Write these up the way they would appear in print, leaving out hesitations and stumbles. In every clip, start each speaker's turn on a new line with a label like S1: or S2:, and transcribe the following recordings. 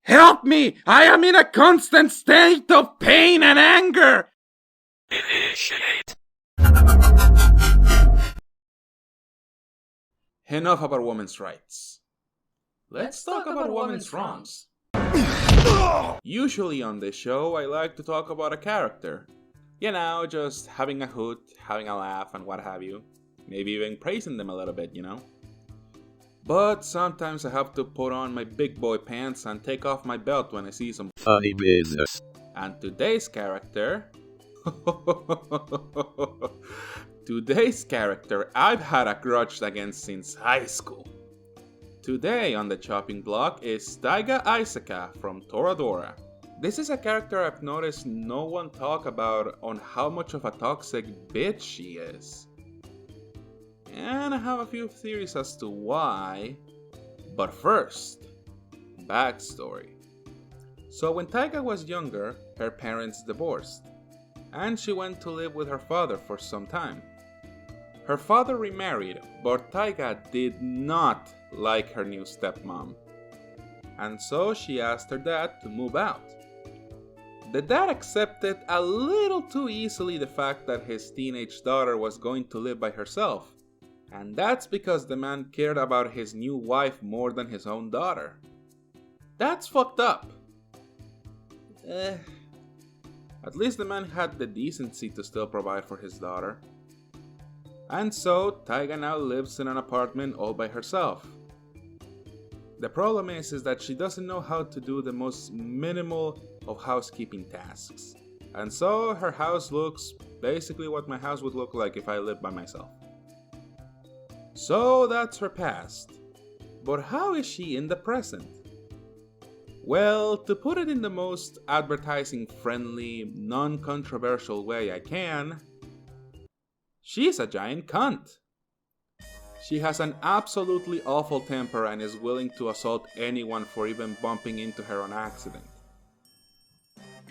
S1: Help me! I am in a constant state of pain and anger!
S2: Initiate.
S1: Enough about women's rights. Let's talk about women's wrongs. Usually on this show, I like to talk about a character. You know, just having a hoot, having a laugh, and what have you. Maybe even praising them a little bit, you know? But sometimes I have to put on my big boy pants and take off my belt when I see some
S2: Funny business.
S1: And today's character... Today's character I've had a grudge against since high school. Today on the chopping block is Taiga Aisaka from Toradora. This is a character I've noticed no one talk about on how much of a toxic bitch she is. And I have a few theories as to why. But first, backstory. So when Taiga was younger, her parents divorced, and she went to live with her father for some time. Her father remarried, but Taiga did not like her new stepmom, and so she asked her dad to move out. The dad accepted a little too easily the fact that his teenage daughter was going to live by herself, and that's because the man cared about his new wife more than his own daughter. That's fucked up. At least the man had the decency to still provide for his daughter. And so, Taiga now lives in an apartment all by herself. The problem is that she doesn't know how to do the most minimal of housekeeping tasks. And so, her house looks basically what my house would look like if I lived by myself. So, that's her past. But how is she in the present? Well, to put it in the most advertising-friendly, non-controversial way I can, she's a giant cunt. She has an absolutely awful temper and is willing to assault anyone for even bumping into her on accident.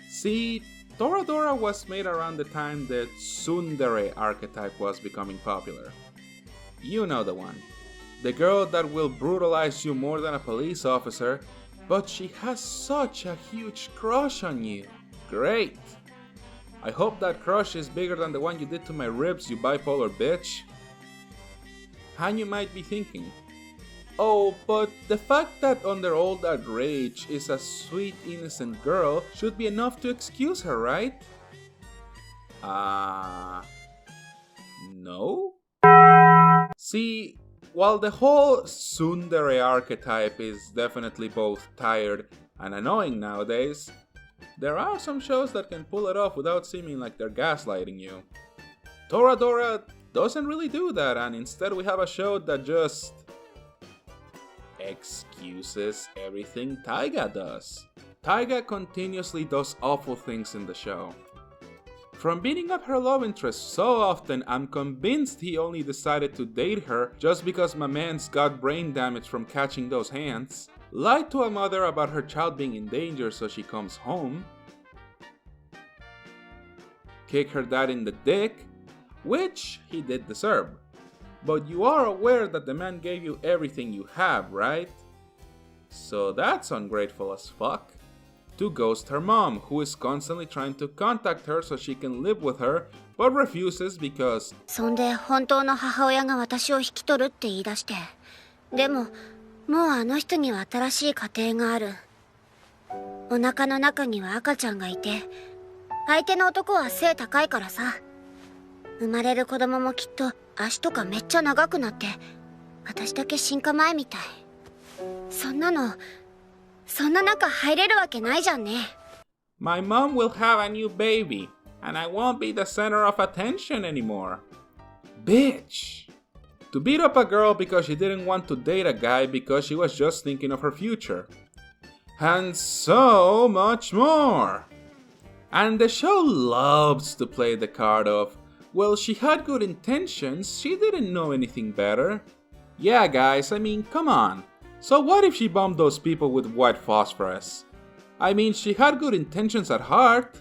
S1: See, Toradora was made around the time that tsundere archetype was becoming popular. You know the one. The girl that will brutalize you more than a police officer, but she has such a huge crush on you. Great! I hope that crush is bigger than the one you did to my ribs, you bipolar bitch. And you might be thinking, oh, but the fact that under all that rage is a sweet, innocent girl should be enough to excuse her, right? No? See, while the whole tsundere archetype is definitely both tired and annoying nowadays, there are some shows that can pull it off without seeming like they're gaslighting you. Toradora doesn't really do that, and instead we have a show that just excuses everything Taiga does. Taiga continuously does awful things in the show. From beating up her love interest so often, I'm convinced he only decided to date her just because my man's got brain damage from catching those hands. Lied to a mother about her child being in danger so she comes home. Kick her dad in the dick, which he did deserve. But you are aware that the man gave you everything you have, right? So that's ungrateful as fuck. To ghost her mom, who is constantly trying to contact her so she can live with her, but refuses because
S3: そんで本当の母親が私を引き取るって言い出して。でも、もうあの人には新しい家庭がある。お腹の中には赤ちゃんがいて、相手の男は背高いからさ。生まれる子供もきっと足とかめっちゃ長くなって、私だけ進化前みたい。そんな中入れるわけないじゃんね。
S1: My mom will have a new baby, and I won't be the center of attention anymore. Bitch! To beat up a girl because she didn't want to date a guy because she was just thinking of her future. And so much more! And the show loves to play the card of, well, she had good intentions, she didn't know anything better. Yeah, guys, I mean, come on. So what if she bombed those people with white phosphorus? I mean, she had good intentions at heart.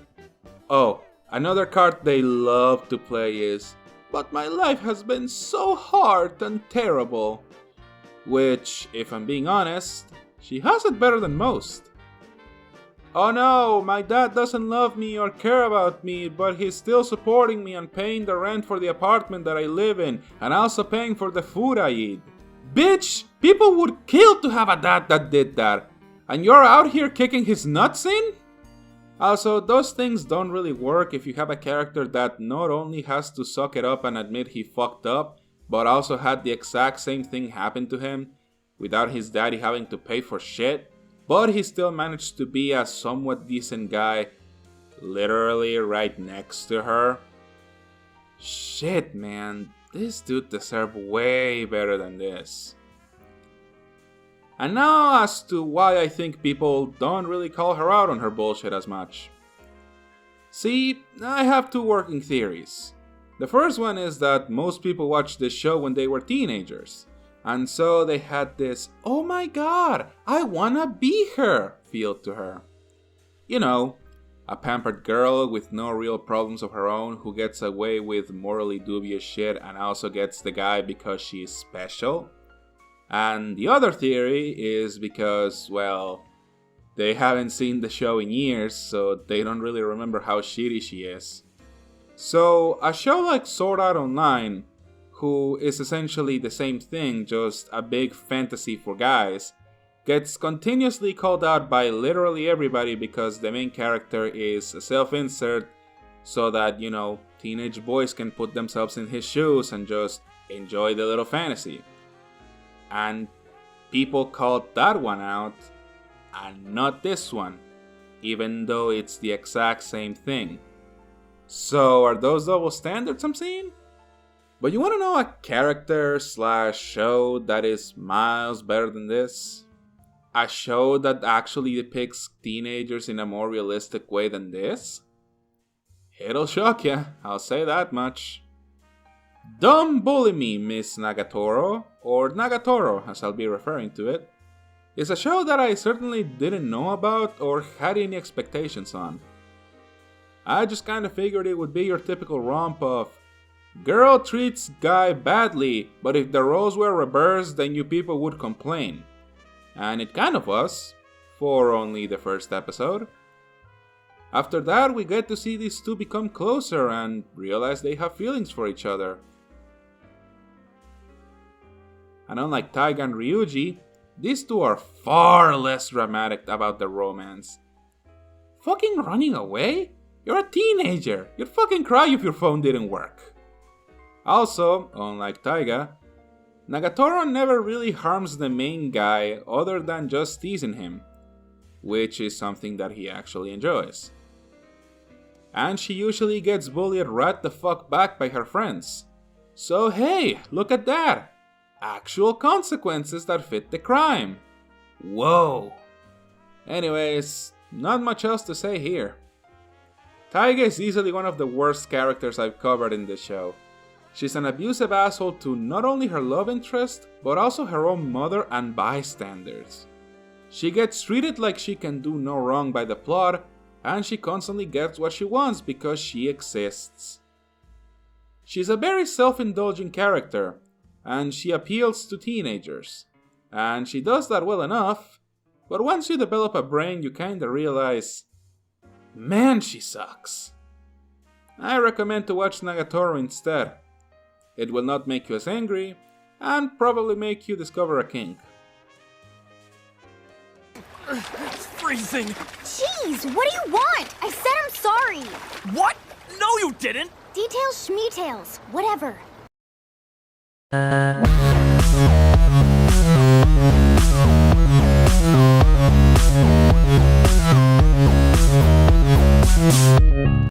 S1: Oh, another card they love to play is, but my life has been so hard and terrible. Which, if I'm being honest, she has it better than most. "Oh no, my dad doesn't love me or care about me, but he's still supporting me and paying the rent for the apartment that I live in, and also paying for the food I eat." Bitch, people would kill to have a dad that did that, and you're out here kicking his nuts in? Also, those things don't really work if you have a character that not only has to suck it up and admit he fucked up, but also had the exact same thing happen to him, without his daddy having to pay for shit, but he still managed to be a somewhat decent guy, literally right next to her. Shit, man, this dude deserved way better than this. And now as to why I think people don't really call her out on her bullshit as much. See, I have two working theories. The first one is that most people watched this show when they were teenagers, and so they had this, "oh my god, I wanna be her" feel to her. You know, a pampered girl with no real problems of her own who gets away with morally dubious shit and also gets the guy because she's special. And the other theory is because, well, they haven't seen the show in years, so they don't really remember how shitty she is. So, a show like Sword Art Online, who is essentially the same thing, just a big fantasy for guys, gets continuously called out by literally everybody because the main character is a self-insert, so that, you know, teenage boys can put themselves in his shoes and just enjoy the little fantasy. And people called that one out, and not this one, even though it's the exact same thing. So are those double standards I'm seeing? But you wanna know a character / show that is miles better than this? A show that actually depicts teenagers in a more realistic way than this? It'll shock ya, I'll say that much. Don't Bully Me, Miss Nagatoro, or Nagatoro as I'll be referring to it, is a show that I certainly didn't know about or had any expectations on. I just kinda figured it would be your typical romp of girl treats guy badly, but if the roles were reversed then you people would complain. And it kind of was, for only the first episode. After that we get to see these two become closer and realize they have feelings for each other. And unlike Taiga and Ryuji, these two are far less dramatic about their romance. Fucking running away? You're a teenager! You'd fucking cry if your phone didn't work. Also, unlike Taiga, Nagatoro never really harms the main guy other than just teasing him, which is something that he actually enjoys. And she usually gets bullied right the fuck back by her friends. So hey, look at that! Actual consequences that fit the crime. Whoa. Anyways, not much else to say here. Taiga is easily one of the worst characters I've covered in this show. She's an abusive asshole to not only her love interest, but also her own mother and bystanders. She gets treated like she can do no wrong by the plot, and she constantly gets what she wants because she exists. She's a very self-indulgent character, and she appeals to teenagers. And she does that well enough, but once you develop a brain you kinda realize, man, she sucks. I recommend to watch Nagatoro instead. It will not make you as angry, and probably make you discover a kink.
S4: It's freezing!
S5: Jeez, what do you want? I said I'm sorry!
S4: What? No, you didn't!
S5: Details schmetails, whatever.